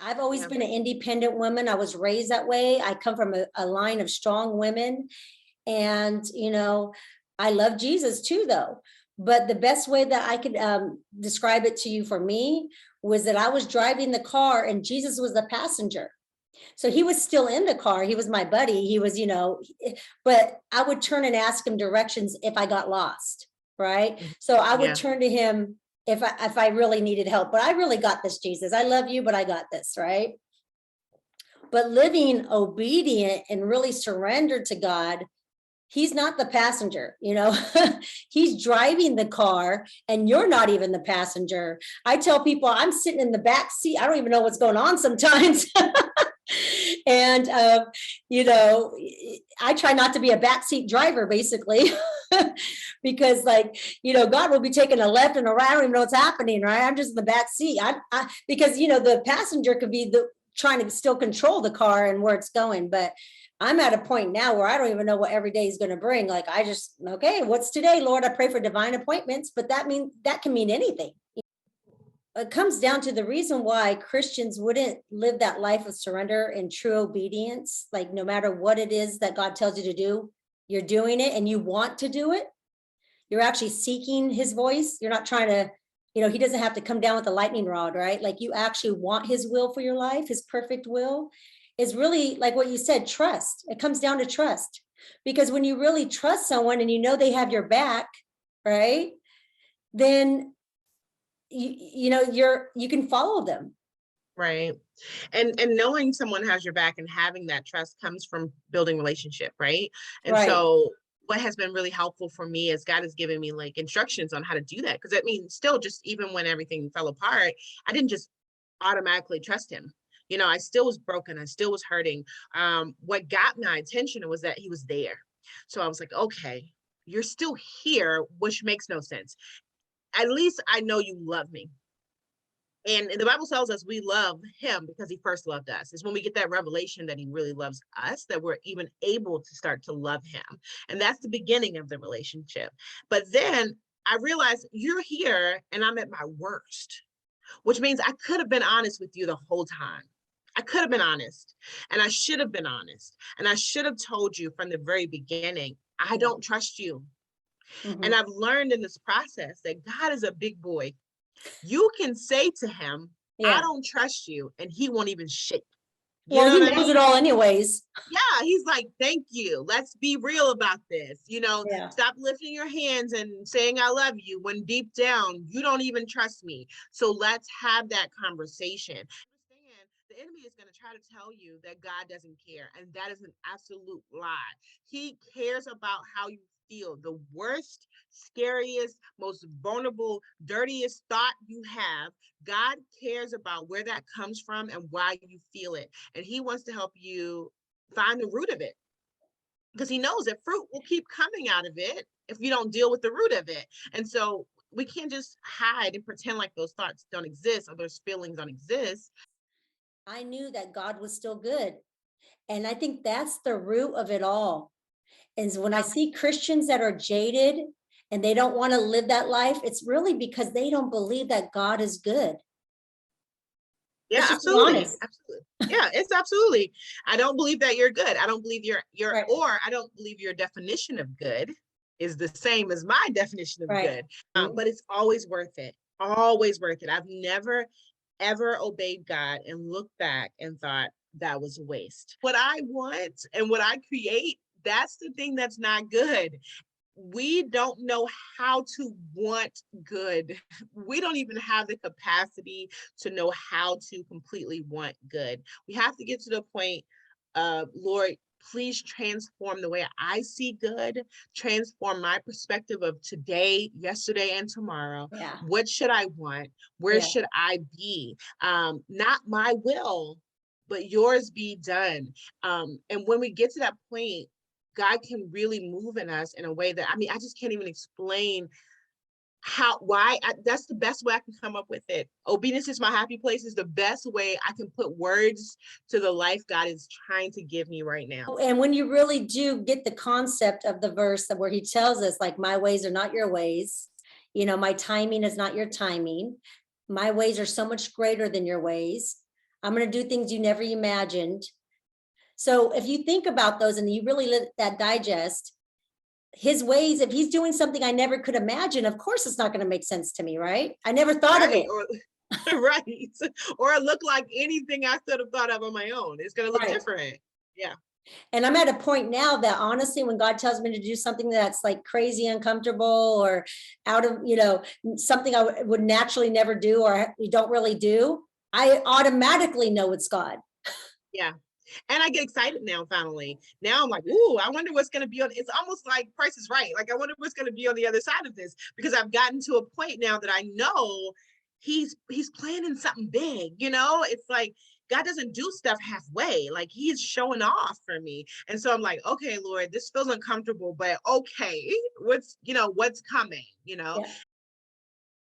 I've always Yeah. been an independent woman. I was raised that way. I come from a line of strong women. And, I love Jesus too, though. But the best way that I could describe it to you for me was that I was driving the car and Jesus was the passenger. So he was still in the car. He was my buddy. He was, but I would turn and ask him directions if I got lost. Right. So I would Yeah. turn to him if I really needed help. But I really got this, Jesus. I love you, but I got this. Right. But living obedient and really surrendered to God, he's not the passenger, he's driving the car and you're not even the passenger. I tell people I'm sitting in the back seat. I don't even know what's going on sometimes. And, I try not to be a backseat driver, basically, because God will be taking a left and a right. I don't even know what's happening, right? I'm just in the back seat. Because, the passenger could be trying to still control the car and where it's going. But I'm at a point now where I don't even know what every day is going to bring. Like, okay, what's today, Lord? I pray for divine appointments, but that can mean anything. It comes down to the reason why Christians wouldn't live that life of surrender and true obedience. Like, no matter what it is that God tells you to do, you're doing it and you want to do it. You're actually seeking his voice. You're not trying to, he doesn't have to come down with a lightning rod, right? Like, you actually want his will for your life, his perfect will. Is really like what you said, trust. It comes down to trust. Because when you really trust someone and they have your back, right? Then you can follow them. Right. And knowing someone has your back and having that trust comes from building relationship, right? And Right. So what has been really helpful for me is God has given me like instructions on how to do that. Because that means still, just even when everything fell apart, I didn't just automatically trust him. I still was broken. I still was hurting. What got my attention was that he was there. So I was like, okay, you're still here, which makes no sense. At least I know you love me. And the Bible tells us we love him because he first loved us. It's when we get that revelation that he really loves us that we're even able to start to love him. And that's the beginning of the relationship. But then I realized you're here and I'm at my worst, which means I could have been honest with you the whole time. I could have been honest, and I should have been honest. And I should have told you from the very beginning, I don't trust you. Mm-hmm. And I've learned in this process that God is a big boy. You can say to him, I don't trust you, and he won't even shake. He knows it all anyways. Yeah, he's like, thank you. Let's be real about this. Stop lifting your hands and saying I love you when deep down you don't even trust me. So let's have that conversation. Understand, the enemy is going to try to tell you that God doesn't care, and that is an absolute lie. He cares about how you feel. The worst, scariest, most vulnerable, dirtiest thought you have, God cares about where that comes from and why you feel it. And he wants to help you find the root of it, because he knows that fruit will keep coming out of it if you don't deal with the root of it. And so we can't just hide and pretend like those thoughts don't exist or those feelings don't exist. I knew that God was still good. And I think that's the root of it all. And when I see Christians that are jaded and they don't want to live that life, it's really because they don't believe that God is good. Yeah, absolutely. Absolutely. Yeah, it's absolutely. I don't believe that you're good. I don't believe you're right. Or I don't believe your definition of good is the same as my definition of good. But it's always worth it. Always worth it. I've never, ever obeyed God and looked back and thought that was a waste. What I want and what I create, that's the thing that's not good. We don't know how to want good. We don't even have the capacity to know how to completely want good. We have to get to the point of, Lord, please transform the way I see good, transform my perspective of today, yesterday, and tomorrow. Yeah. What should I want? Where should I be? Not my will, but yours be done. And when we get to that point, God can really move in us in a way that, I just can't even explain that's the best way I can come up with it. Obedience is my happy place is the best way I can put words to the life God is trying to give me right now. And when you really do get the concept of the verse where he tells us, like, my ways are not your ways, my timing is not your timing. My ways are so much greater than your ways. I'm going to do things you never imagined. So if you think about those and you really let that digest, his ways, if he's doing something I never could imagine, of course it's not going to make sense to me, right? I never thought of it. Right. Or look like anything I could have thought of on my own. It's going to look different. Yeah. And I'm at a point now that honestly, when God tells me to do something that's like crazy uncomfortable or out of, something I would naturally never do or we don't really do, I automatically know it's God. Yeah. And I get excited now, finally. Now I'm like, ooh, I wonder what's going to be on. It's almost like Price is Right. Like, I wonder what's going to be on the other side of this, because I've gotten to a point now that I know he's planning something big. It's like, God doesn't do stuff halfway. Like, he's showing off for me. And so I'm like, okay, Lord, this feels uncomfortable, but okay, what's coming, Yeah.